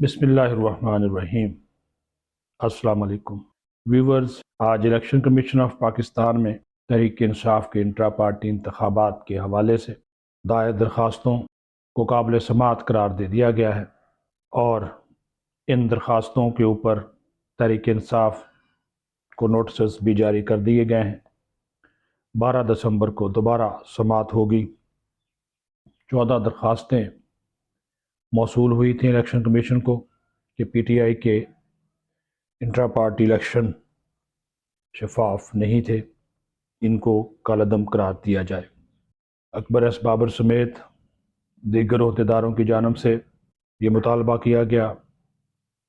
بسم اللہ الرحمن الرحیم۔ السلام علیکم ویورز، آج الیکشن کمیشن آف پاکستان میں تحریک انصاف کے انٹرا پارٹی انتخابات کے حوالے سے دائر درخواستوں کو قابل سماعت قرار دے دیا گیا ہے اور ان درخواستوں کے اوپر تحریک انصاف کو نوٹسز بھی جاری کر دیے گئے ہیں۔ 12 دسمبر کو دوبارہ سماعت ہوگی۔ 14 درخواستیں موصول ہوئی تھیں الیکشن کمیشن کو کہ پی ٹی آئی کے انٹرا پارٹی الیکشن شفاف نہیں تھے، ان کو کالعدم قرار دیا جائے۔ اکبر ایس بابر سمیت دیگر عہدیداروں کی جانب سے یہ مطالبہ کیا گیا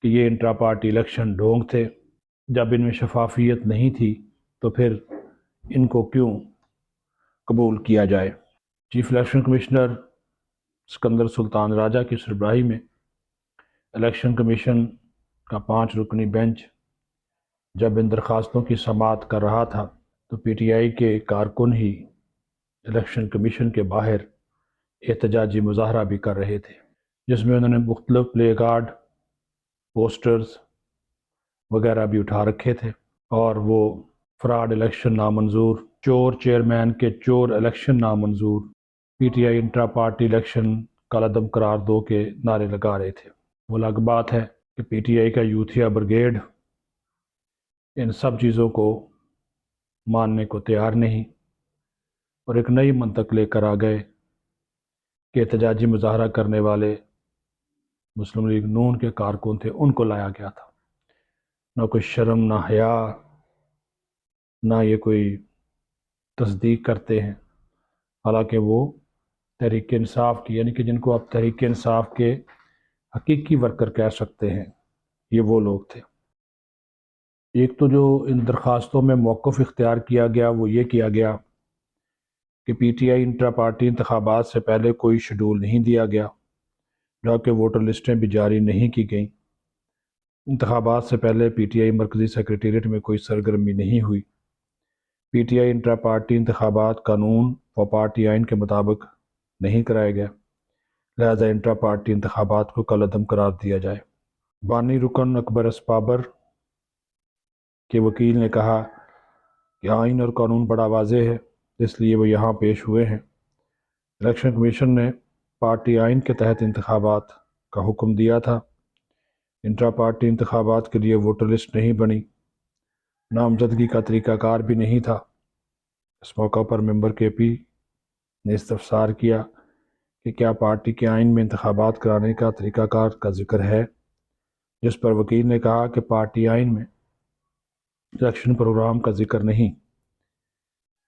کہ یہ انٹرا پارٹی الیکشن ڈھونگ تھے، جب ان میں شفافیت نہیں تھی تو پھر ان کو کیوں قبول کیا جائے۔ چیف الیکشن کمشنر سکندر سلطان راجہ کی سربراہی میں الیکشن کمیشن کا 5 رکنی بینچ جب ان درخواستوں کی سماعت کر رہا تھا تو پی ٹی آئی کے کارکن ہی الیکشن کمیشن کے باہر احتجاجی مظاہرہ بھی کر رہے تھے، جس میں انہوں نے مختلف پلے کارڈ، پوسٹرز وغیرہ بھی اٹھا رکھے تھے اور وہ فراڈ الیکشن نامنظور، چور چیئرمین کے چور الیکشن نامنظور، P T I intra party election کالعدم قرار دو کے نعرے لگا رہے تھے۔ وہ الگ بات ہے کہ پی ٹی آئی کا یوتھیا برگیڈ ان سب چیزوں کو ماننے کو تیار نہیں اور ایک نئی منطق لے کر آ گئے کہ احتجاجی مظاہرہ کرنے والے مسلم لیگ نون کے کارکن تھے، ان کو لایا گیا تھا۔ نہ کوئی شرم، نہ حیا، نہ یہ کوئی تصدیق کرتے ہیں، حالانکہ وہ تحریک انصاف کی، یعنی کہ جن کو آپ تحریک انصاف کے حقیقی ورکر کہہ سکتے ہیں، یہ وہ لوگ تھے۔ ایک تو جو ان درخواستوں میں موقف اختیار کیا گیا وہ یہ کیا گیا کہ پی ٹی آئی انٹرا پارٹی انتخابات سے پہلے کوئی شیڈول نہیں دیا گیا، جبکہ ووٹر لسٹیں بھی جاری نہیں کی گئیں۔ انتخابات سے پہلے پی ٹی آئی مرکزی سیکریٹریٹ میں کوئی سرگرمی نہیں ہوئی۔ پی ٹی آئی انٹرا پارٹی انتخابات قانون و پارٹی آئین کے مطابق نہیں کرائے گئے، لہذا انٹرا پارٹی انتخابات کو کالعدم قرار دیا جائے۔ بانی رکن اکبر ایس بابر کے وکیل نے کہا کہ آئین اور قانون بڑا واضح ہے، اس لیے وہ یہاں پیش ہوئے ہیں۔ الیکشن کمیشن نے پارٹی آئین کے تحت انتخابات کا حکم دیا تھا۔ انٹرا پارٹی انتخابات کے لیے ووٹر لسٹ نہیں بنی، نامزدگی کا طریقہ کار بھی نہیں تھا۔ اس موقع پر ممبر کے پی نے استفسار کیا کہ کیا پارٹی کے آئین میں انتخابات کرانے کا طریقہ کار کا ذکر ہے، جس پر وکیل نے کہا کہ پارٹی آئین میں الیکشن پروگرام کا ذکر نہیں۔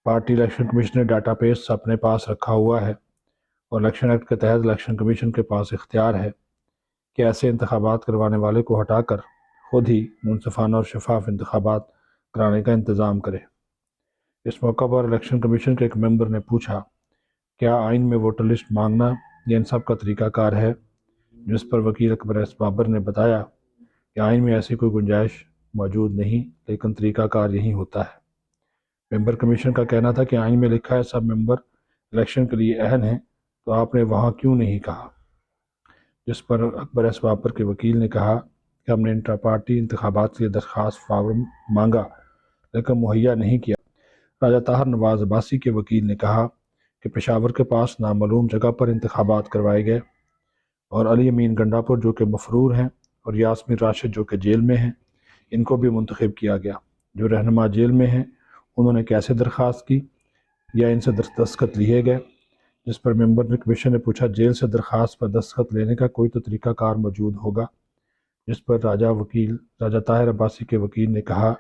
پارٹی الیکشن کمیشن نے ڈاٹا بیس اپنے پاس رکھا ہوا ہے اور الیکشن ایکٹ کے تحت الیکشن کمیشن کے پاس اختیار ہے کہ ایسے انتخابات کروانے والے کو ہٹا کر خود ہی منصفانہ اور شفاف انتخابات کرانے کا انتظام کرے۔ اس موقع پر الیکشن کمیشن کے ایک ممبر نے پوچھا، کیا آئین میں ووٹر لسٹ مانگنا یہ ان سب کا طریقہ کار ہے؟ جس پر وکیل اکبر ایس بابر نے بتایا کہ آئین میں ایسی کوئی گنجائش موجود نہیں، لیکن طریقہ کار یہی ہوتا ہے۔ ممبر کمیشن کا کہنا تھا کہ آئین میں لکھا ہے سب ممبر الیکشن کے لیے اہل ہیں، تو آپ نے وہاں کیوں نہیں کہا؟ جس پر اکبر ایس بابر کے وکیل نے کہا کہ ہم نے انٹرا پارٹی انتخابات کے لیے درخواست فارم مانگا لیکن مہیا نہیں کیا۔ راجہ طاہر نواز عباسی کے وکیل نے کہا کہ پشاور کے پاس نامعلوم جگہ پر انتخابات کروائے گئے اور علی امین گنڈاپور جو کہ مفرور ہیں اور یاسمین راشد جو کہ جیل میں ہیں، ان کو بھی منتخب کیا گیا۔ جو رہنما جیل میں ہیں انہوں نے کیسے درخواست کی یا ان سے دستخط لیے گئے؟ جس پر ممبر کمیشن نے پوچھا، جیل سے درخواست پر دستخط لینے کا کوئی تو طریقہ کار موجود ہوگا؟ جس پر راجہ طاہر عباسی کے وکیل نے کہا،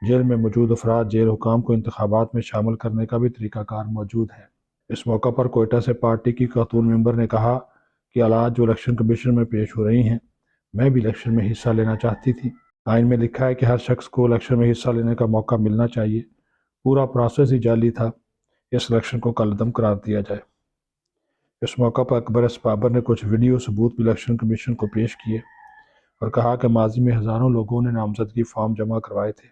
جیل میں موجود افراد جیل حکام کو انتخابات میں شامل کرنے کا بھی طریقہ کار موجود ہے۔ اس موقع پر کوئٹہ سے پارٹی کی خاتون ممبر نے کہا کہ حالات جو الیکشن کمیشن میں پیش ہو رہی ہیں، میں بھی الیکشن میں حصہ لینا چاہتی تھی۔ آئین میں لکھا ہے کہ ہر شخص کو الیکشن میں حصہ لینے کا موقع ملنا چاہیے، پورا پروسیس ہی جعلی تھا، اس الیکشن کو کالعدم قرار دیا جائے۔ اس موقع پر اکبر ایس بابر نے کچھ ویڈیو ثبوت بھی الیکشن کمیشن کو پیش کیے اور کہا کہ ماضی میں ہزاروں لوگوں نے نامزدگی فارم جمع کروائے تھے۔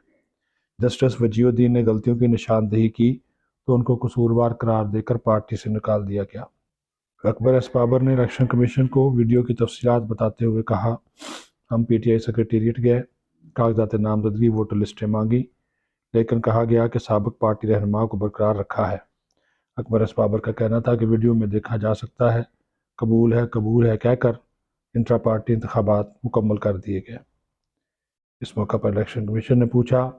جسٹس وجیہ الدین نے غلطیوں کی نشاندہی کی تو ان کو قصوروار قرار دے کر پارٹی سے نکال دیا گیا۔ اکبر ایس بابر نے الیکشن کمیشن کو ویڈیو کی تفصیلات بتاتے ہوئے کہا، ہم پی ٹی آئی سیکریٹریٹ گئے، کاغذات نامزدگی ووٹر لسٹیں مانگی، لیکن کہا گیا کہ سابق پارٹی رہنما کو برقرار رکھا ہے۔ اکبر ایس بابر کا کہنا تھا کہ ویڈیو میں دیکھا جا سکتا ہے قبول ہے کہہ کر انٹرا پارٹی انتخابات مکمل کر دیے گئے۔ اس موقع پر الیکشن کمیشن نے پوچھا،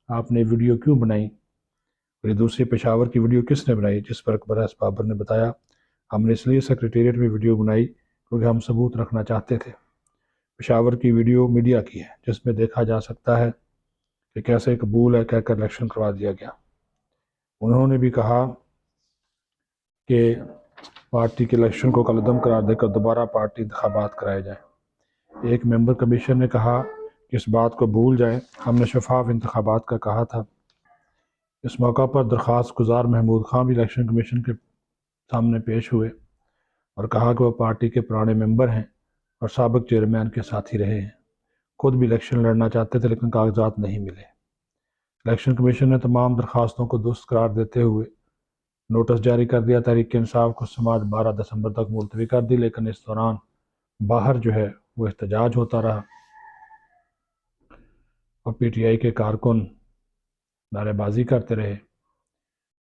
آپ نے ویڈیو کیوں بنائی؟ اور یہ دوسری پشاور کی ویڈیو کس نے بنائی؟ جس پر اکبر ایس بابر نے بتایا، ہم نے اس لیے سیکریٹریٹ میں ویڈیو بنائی کیونکہ ہم ثبوت رکھنا چاہتے تھے۔ پشاور کی ویڈیو میڈیا کی ہے، جس میں دیکھا جا سکتا ہے کہ کیسے قبول ہے کہہ کر الیکشن کروا دیا گیا۔ انہوں نے بھی کہا کہ پارٹی کے الیکشن کو کالعدم قرار دے کر دوبارہ پارٹی انتخابات کرائے جائیں۔ ایک ممبر کمیشن نے کہا کہ اس بات کو بھول جائیں، ہم نے شفاف انتخابات کا کہا تھا۔ اس موقع پر درخواست گزار محمود خان بھی الیکشن کمیشن کے سامنے پیش ہوئے اور کہا کہ وہ پارٹی کے پرانے ممبر ہیں اور سابق چیئرمین کے ساتھی رہے ہیں، خود بھی الیکشن لڑنا چاہتے تھے لیکن کاغذات نہیں ملے۔ الیکشن کمیشن نے تمام درخواستوں کو درست قرار دیتے ہوئے نوٹس جاری کر دیا۔ تحریک انصاف کو سماعت 12 دسمبر تک ملتوی کر دی، لیکن اس دوران باہر وہ احتجاج ہوتا رہا اور پی ٹی آئی کے کارکن نعرے بازی کرتے رہے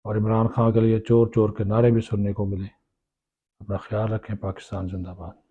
اور عمران خان کے لیے چور چور کے نعرے بھی سننے کو ملے۔ اپنا خیال رکھیں۔ پاکستان زندہ باد۔